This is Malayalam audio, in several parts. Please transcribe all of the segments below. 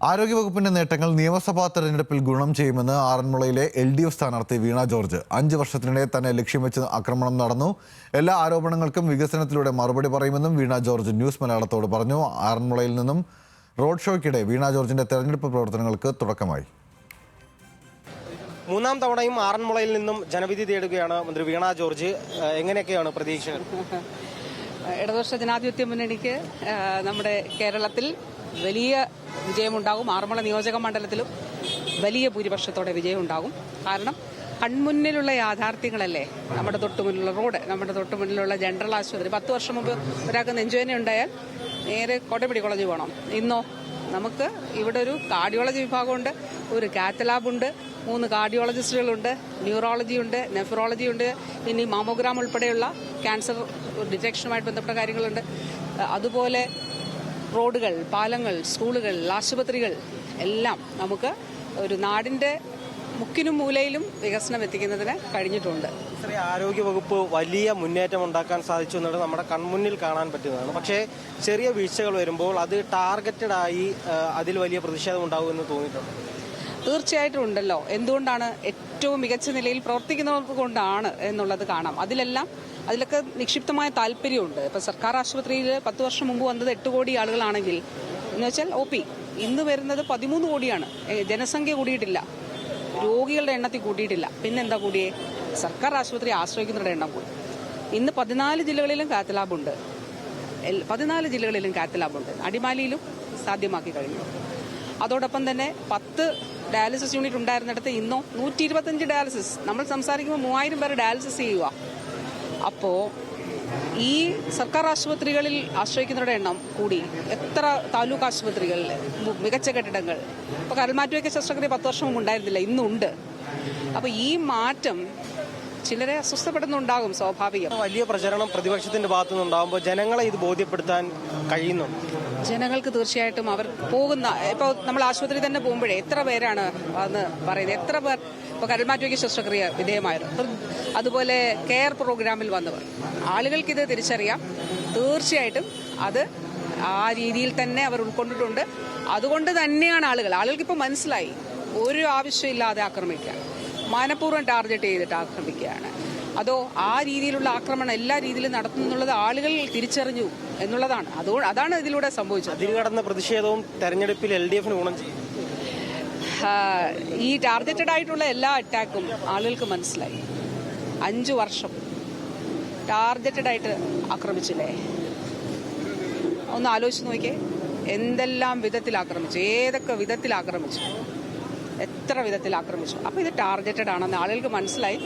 ആരോഗ്യവകുപ്പിന്റെ നേട്ടങ്ങൾ നിയമസഭാ തെരഞ്ഞെടുപ്പിൽ ഗുണം ചെയ്യുമെന്ന് ആറന്മുളയിലെ LDF സ്ഥാനാർത്ഥി വീണ ജോർജ്. 5 വർഷത്തിനിടെ തന്നെ ലക്ഷ്യം വെച്ച് ആക്രമണം നടന്നു. എല്ലാ ആരോപണങ്ങൾക്കും വികസനത്തിലൂടെ മറുപടി പറയുമെന്നും വീണ ജോർജ് ന്യൂസ് മലയാളത്തോട് പറഞ്ഞു. ആറന്മുളയിൽ നിന്നും റോഡ് ഷോയ്ക്കിടെ വീണ ജോർജിന്റെ തെരഞ്ഞെടുപ്പ് പ്രവർത്തനങ്ങൾക്ക് തുടക്കമായി. മൂന്നാം തവണയും ആറന്മുളയിൽ നിന്നും ജനവിധി തേടുകയാണ് മന്ത്രി വീണ ജോർജ്. എങ്ങനെയൊക്കെയാണ് പ്രതീക്ഷകൾ? ഇടതുപക്ഷ ജനാധിപത്യ മുന്നണിക്ക് നമ്മുടെ കേരളത്തിൽ വലിയ വിജയമുണ്ടാകും. ആറന്മുള നിയോജക മണ്ഡലത്തിലും വലിയ ഭൂരിപക്ഷത്തോടെ വിജയമുണ്ടാകും. കാരണം കൺമുന്നിലുള്ള യാഥാർത്ഥ്യങ്ങളല്ലേ. നമ്മുടെ തൊട്ടുമുന്നിലുള്ള റോഡ്, നമ്മുടെ തൊട്ടുമുന്നിലുള്ള ജനറൽ ആശുപത്രി. 10 വർഷം മുമ്പ് ഒരാൾക്ക് നെഞ്ചുവേദന ഉണ്ടായാൽ നേരെ കോട്ടപ്പടി കോളേജ് പോകണം. ഇന്നോ നമുക്ക് ഇവിടെ ഒരു കാർഡിയോളജി വിഭാഗമുണ്ട്, ഒരു കാത്ത് ലാബുണ്ട്, 3 കാർഡിയോളജിസ്റ്റുകളുണ്ട്, ന്യൂറോളജി ഉണ്ട്, നെഫ്രോളജി ഉണ്ട്, ഇനി മാമോഗ്രാം ഉൾപ്പെടെയുള്ള ക്യാൻസർ ഡിറ്റക്ഷനുമായിട്ട് ബന്ധപ്പെട്ട കാര്യങ്ങളുണ്ട്. അതുപോലെ റോഡുകൾ, പാലങ്ങൾ, സ്കൂളുകൾ, ആശുപത്രികൾ എല്ലാം നമുക്ക് ഒരു നാടിന്റെ മുക്കിനും മൂലയിലും വികസനം എത്തിക്കുന്നതിന് കഴിഞ്ഞിട്ടുണ്ട്. ആരോഗ്യവകുപ്പ് വലിയ മുന്നേറ്റം ഉണ്ടാക്കാൻ സാധിച്ചു എന്നുള്ളത് നമ്മുടെ കൺമുന്നിൽ കാണാൻ പറ്റുന്നതാണ്. പക്ഷേ ചെറിയ വീഴ്ചകൾ വരുമ്പോൾ അത് ടാർഗറ്റഡ് ആയി അതിൽ വലിയ പ്രതിഷേധം ഉണ്ടാകുമെന്ന് തോന്നിയിട്ടുണ്ട്. തീർച്ചയായിട്ടും ഉണ്ടല്ലോ. എന്തുകൊണ്ടാണ്? ഏറ്റവും മികച്ച നിലയിൽ പ്രവർത്തിക്കുന്നത് കൊണ്ടാണ് എന്നുള്ളത് കാണാം. അതിലൊക്കെ നിക്ഷിപ്തമായ താല്പര്യമുണ്ട്. ഇപ്പൊ സർക്കാർ ആശുപത്രിയിൽ 10 വർഷം മുമ്പ് വന്നത് 8 കോടി ആളുകളാണെങ്കിൽ എന്ന് വെച്ചാൽ OP ഇന്ന് വരുന്നത് 13 കോടിയാണ്. ജനസംഖ്യ കൂടിയിട്ടില്ല, രോഗികളുടെ എണ്ണത്തിൽ കൂട്ടിയിട്ടില്ല. പിന്നെന്താ കൂടിയേ? സർക്കാർ ആശുപത്രി ആശ്രയിക്കുന്നവരുടെ എണ്ണം കൂടി. ഇന്ന് 14 ജില്ലകളിലും കാത്ത് ലാബുണ്ട്. 14 ജില്ലകളിലും കാത്ത് ലാബുണ്ട്. അടിമാലിയിലും സാധ്യമാക്കി കഴിഞ്ഞു. അതോടൊപ്പം തന്നെ 10 ഡയാലിസിസ് യൂണിറ്റ് ഉണ്ടായിരുന്നിടത്ത് ഇന്നോ 125 ഡയാലിസിസ്. നമ്മൾ സംസാരിക്കുമ്പോൾ 3000 പേര് ഡയാലിസിസ് ചെയ്യുക. അപ്പോൾ ഈ സർക്കാർ ആശുപത്രികളിൽ ആശ്രയിക്കുന്നവരുടെ എണ്ണം കൂടി. എത്ര താലൂക്ക് ആശുപത്രികളിൽ മികച്ച കെട്ടിടങ്ങൾ. ഇപ്പോൾ കരൾമാറ്റുവയ്ക്ക് ശസ്ത്രക്രിയ 10 വർഷം മുമ്പ് ഉണ്ടായിരുന്നില്ല, ഇന്നുണ്ട്. അപ്പോൾ ഈ മാറ്റം ചിലരെ അസ്വസ്ഥപ്പെടുന്നുണ്ടാകും, സ്വാഭാവികം. വലിയ പ്രചരണം പ്രതിപക്ഷത്തിന്റെ ഭാഗത്തുനിന്നുണ്ടാകുമ്പോൾ ജനങ്ങളെ ഇത് ബോധ്യപ്പെടുത്താൻ കഴിയുന്നു. ജനങ്ങൾക്ക് തീർച്ചയായിട്ടും അവർ പോകുന്ന, ഇപ്പോൾ നമ്മൾ ആശുപത്രി തന്നെ പോകുമ്പോഴേ എത്ര പേരാണ് എന്ന് പറയുന്നത്. എത്ര പേർ ഇപ്പോൾ കരൾമാറ്റുവയ്ക്ക് ശസ്ത്രക്രിയ വിധേയമായത്, അതുപോലെ കെയർ പ്രോഗ്രാമിൽ വന്നവർ. ആളുകൾക്കിത് തിരിച്ചറിയാം. തീർച്ചയായിട്ടും അത് ആ രീതിയിൽ തന്നെ അവർ ഉൾക്കൊണ്ടിട്ടുണ്ട്. അതുകൊണ്ട് തന്നെയാണ് ആളുകൾക്കിപ്പോൾ മനസ്സിലായി ഒരു ആവശ്യമില്ലാതെ ആക്രമിക്കുക, മനഃപൂർവ്വം ടാർഗറ്റ് ചെയ്തിട്ട് ആക്രമിക്കുകയാണ്. അതോ ആ രീതിയിലുള്ള ആക്രമണം എല്ലാ രീതിയിലും നടത്തുന്നുള്ളത് ആളുകൾ തിരിച്ചറിഞ്ഞു എന്നുള്ളതാണ്. അതാണ് ഇതിലൂടെ സംഭവിച്ചത്. അതിൽ കടന്ന പ്രതിഷേധവും തെരഞ്ഞെടുപ്പിൽ LDFന് ഗുണം ചെയ്യും. ഈ ടാർഗറ്റഡ് ആയിട്ടുള്ള എല്ലാ അറ്റാക്കും ആളുകൾക്ക് മനസ്സിലായി. 5 വർഷം ടാർഗറ്റഡ് ആയിട്ട് ആക്രമിച്ചില്ലേ? ഒന്ന് ആലോചിച്ച് നോക്കിയേ. എന്തെല്ലാം വിധത്തിൽ ആക്രമിച്ചു, ഏതൊക്കെ വിധത്തിൽ ആക്രമിച്ചു, എത്ര വിധത്തിൽ ആക്രമിച്ചു. അപ്പോൾ ഇത് ടാർഗറ്റഡ് ആണെന്ന് ആളുകൾക്ക് മനസ്സിലായി.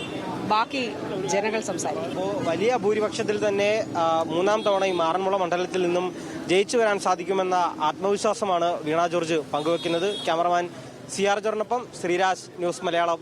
ബാക്കി ജനങ്ങൾ സംസാരിക്കും. അപ്പോൾ വലിയ ഭൂരിപക്ഷത്തിൽ തന്നെ മൂന്നാം തവണയും ആറന്മുള മണ്ഡലത്തിൽ നിന്നും ജയിച്ചു വരാൻ സാധിക്കുമെന്ന ആത്മവിശ്വാസമാണ് വീണ ജോർജ് പങ്കുവെക്കുന്നത്. ക്യാമറമാൻ CR ജോറിനൊപ്പം ശ്രീരാജ്, ന്യൂസ് മലയാളം.